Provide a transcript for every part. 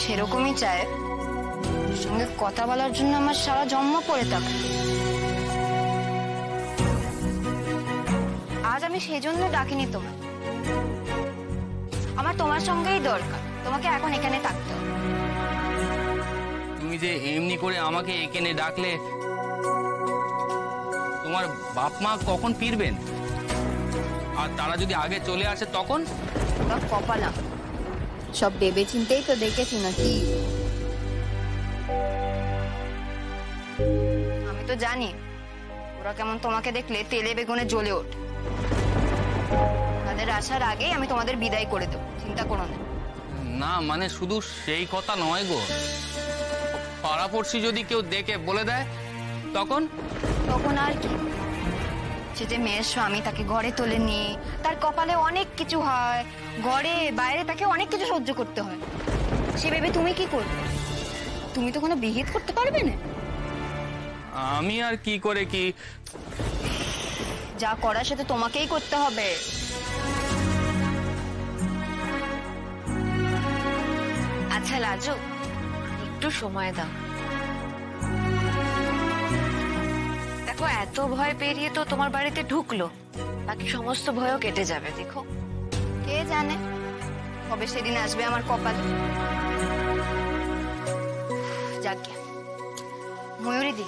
সেরকমই চায়, সঙ্গে কথা বলার জন্য আমার সারা জন্ম পড়ে থাকে। আজ আমি সেই জন্য ডাকিনি তোমায়। আমার তোমার সঙ্গেই দরকার, তোমাকে এখন এখানে থাকতে হবে। তুমি যে এমনি করে আমাকে এখানে ডাকলে, তোমার বাপ মা কখন ফিরবেন? আর তারা যদি আগে চলে আসে তখন? ওরা কপালা, সব ভেবে চিন্তেই তো দেখেছি নাকি। আমি তো জানি ওরা কেমন তোমাকে দেখলে তেলে বেগুনে জ্বলে ওঠে। তাদের আসার আগেই আমি তোমাদের বিদায় করে দেবো, চিন্তা করো না। না মানে শুধু সেই কথা নয় গো, পাড়াপড়শি যদি কেউ দেখে বলে দেয় তখন? তখন আর কি, সে যে মেয়ের স্বামী তাকে ঘরে তোলে নিয়ে, তার কপালে অনেক কিছু হয়, ঘরে বাইরে তাকে অনেক কিছু সহ্য করতে হয়। সে ভেবে তুমি কি করবে? তুমি তো কোনো বিহিত করতে পারবে না। আমি আর কি করে কি? যা করার সাথে তোমাকেই করতে হবে। আচ্ছা লাজু, একটু সময় দাও। দেখো, এত ভয় পেরিয়ে তো তোমার বাড়িতে ঢুকলো, বাকি সমস্ত ভয়ও কেটে যাবে। দেখো, কে জানে কবে সেদিন আসবে আমার কপালে। যাকে ময়ূরীদি,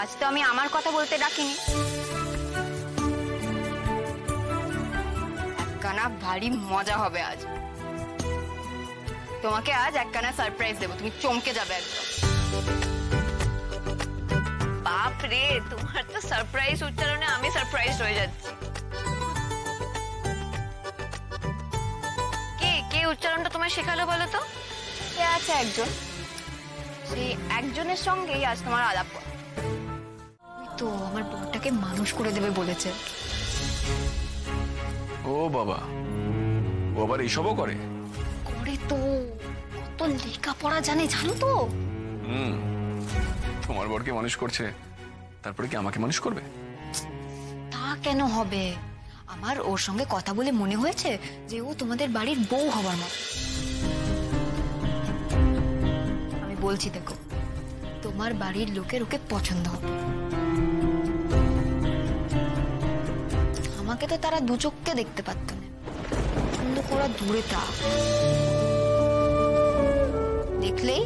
আজ তো আমি আমার কথা বলতে ডাকিনি। একখানা ভারী মজা হবে আজ। তোমাকে আজ একখানা সারপ্রাইজ দেবো, তুমি চমকে যাবে একদম। বাপ রে, তোমার তো সারপ্রাইজ উচ্চারণে আমি সারপ্রাইজ হয়ে যাচ্ছি। কে উচ্চারণটা তোমায় শেখালো বলো তো? কে আছে একজন, সেই একজনের সঙ্গেই আজ তোমার আলাপ। তো আমার বউটাকে মানুষ করে দেবে বলেছে। ও বাবা, ও আবার এইসবও করে? করে তো, কত লেখাপড়া জানে জানো তো। তোমার বরকে মানুষ করছে, তারপরে কি আমাকে মানুষ করবে? তা কেন হবে? আমার ওর সঙ্গে কথা বলে মনে হয়েছে যে ও তোমাদের বাড়ির বউ হবার মতো। আমি বলছি দেখো, তোমার বাড়ির লোকের ওকে পছন্দ হবে। আমাকে তো তারা দু চোখকে দেখতে পারত না, পছন্দ করা দূরে থাক, দেখলেই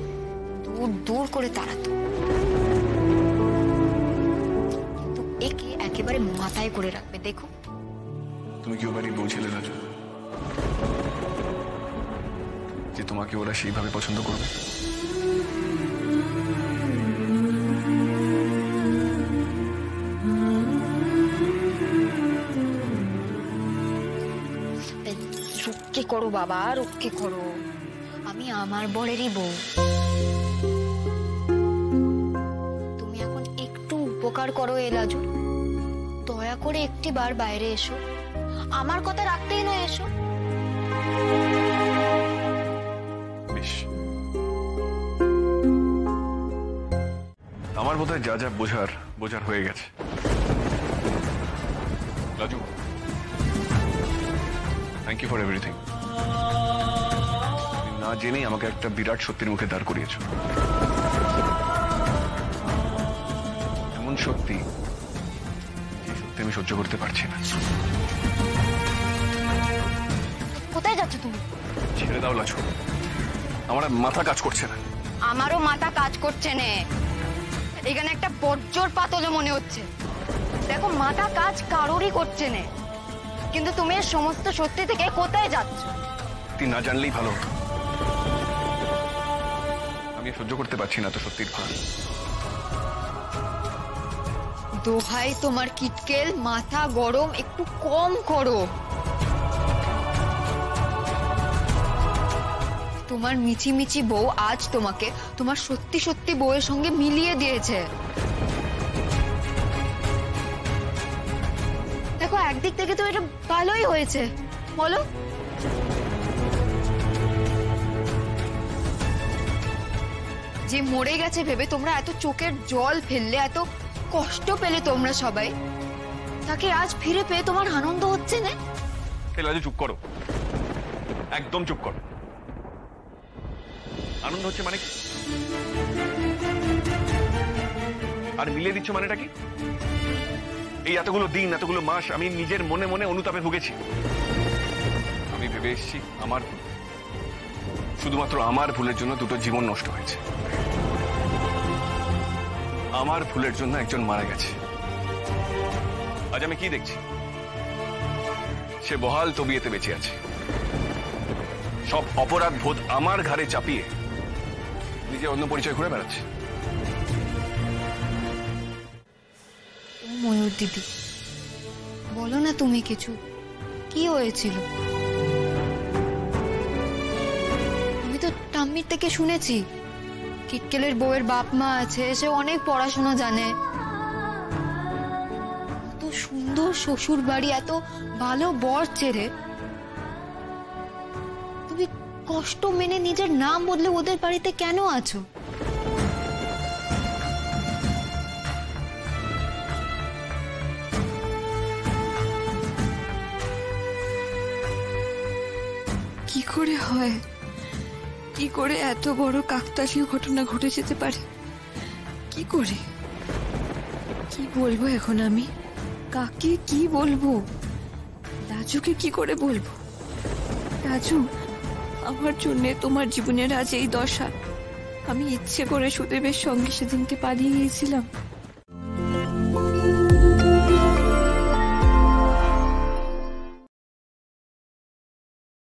দূর দূর করে তাড়াতো। কিন্তু একে একেবারে মাথায় করে রাখবে। দেখো, তুমি কি ও বাড়ির বউ ছেলে রাজু, যে তোমাকে ওরা সেইভাবে পছন্দ করবে? রক্ষে করো বাবা, রক্ষে করো। আমি আমার বরেরই বউ। তুমি এখন একটু উপকার করো এ লাজু, দয়া করে একটি বার বাইরে এসো, আমার কথা রাখতেই নয় এসো। বেশ, আমার বোধহয় যা যা বোঝার হয়ে গেছে। Raju, thank you for everything. না জেনেই আমাকে একটা বিরাট সত্যির মুখে দাঁড় করিয়েছো। এমন সত্যি, যে সত্যি আমি সহ্য করতে পারছি না। কোথায় যাচ্ছ তুমি? ছেড়ে দাও লাজু, আমার মাথা কাজ করছে না। আমারও মাথা কাজ করছে না। এখানে একটা বজ্জর পাতলে মনে হচ্ছে। দেখো, মাথা কাজ কারোরই করছে না, কিন্তু তুমি এর সমস্ত সত্যি থেকে কোথায় যাচ্ছ? তুই না জানলেই ভালো হতো। আমি সহ্য করতে পারছি না তো সত্যির ভান। দোহাই তোমার কিটকেল, মাথা গরম একটু কম করো। তোমার মিছি মিছি বউ আজ তোমাকে তোমার সত্যি সত্যি বউয়ের সঙ্গে মিলিয়ে দিয়েছে। দেখো, একদিক থেকে তো এটা ভালোই হয়েছে, বলো? যে মরে গেছে ভেবে তোমরা এত চোখের জল ফেললে, এত কষ্ট পেলে তোমরা সবাই, তাকে আজ ফিরে পেয়ে তোমার আনন্দ হচ্ছে না? লাজু চুপ করো, একদম চুপ করো। আনন্দ হচ্ছে মানে কি? আর মিলিয়ে দিচ্ছ মানেটা কি? এই এতগুলো দিন, এতগুলো মাস আমি নিজের মনে মনে অনুতাপে ভুগেছি। আমি ভেবে এসেছি আমার ভুল, শুধুমাত্র আমার ভুলের জন্য দুটো জীবন নষ্ট হয়েছে। আমার ভুলের জন্য একজন মারা গেছে। আজ আমি কি দেখছি? সে বহাল তবিয়েতে বেঁচে আছে। সব অপরাধ বোধ আমার ঘাড়ে চাপিয়ে নিজে অন্য পরিচয় ঘুরে বেড়াচ্ছে। ময়ূর দিদি, বলো না তুমি কিছু, কি হয়েছিল? আমি তো টাম্মির থেকে শুনেছি কিটকেলের বউয়ের বাপ মা আছে, সে অনেক পড়াশোনা জানে, এত সুন্দর শ্বশুর বাড়ি, এত ভালো বর ছেড়ে তুমি কষ্ট মেনে নিজের নাম বদলে ওদের বাড়িতে কেন আছো? কি করে হয়, কি করে এত বড় কাকতালীয় ঘটনা ঘটে যেতে পারে? কি করে, কি বলবো এখন আমি? কাকে কি বলবো? রাজুকে কি করে বলবো? রাজু, আমার জন্যে তোমার জীবনের আজ এই দশা। আমি ইচ্ছে করে সুদেবের সঙ্গে সেদিনকে পালিয়ে গিয়েছিলাম।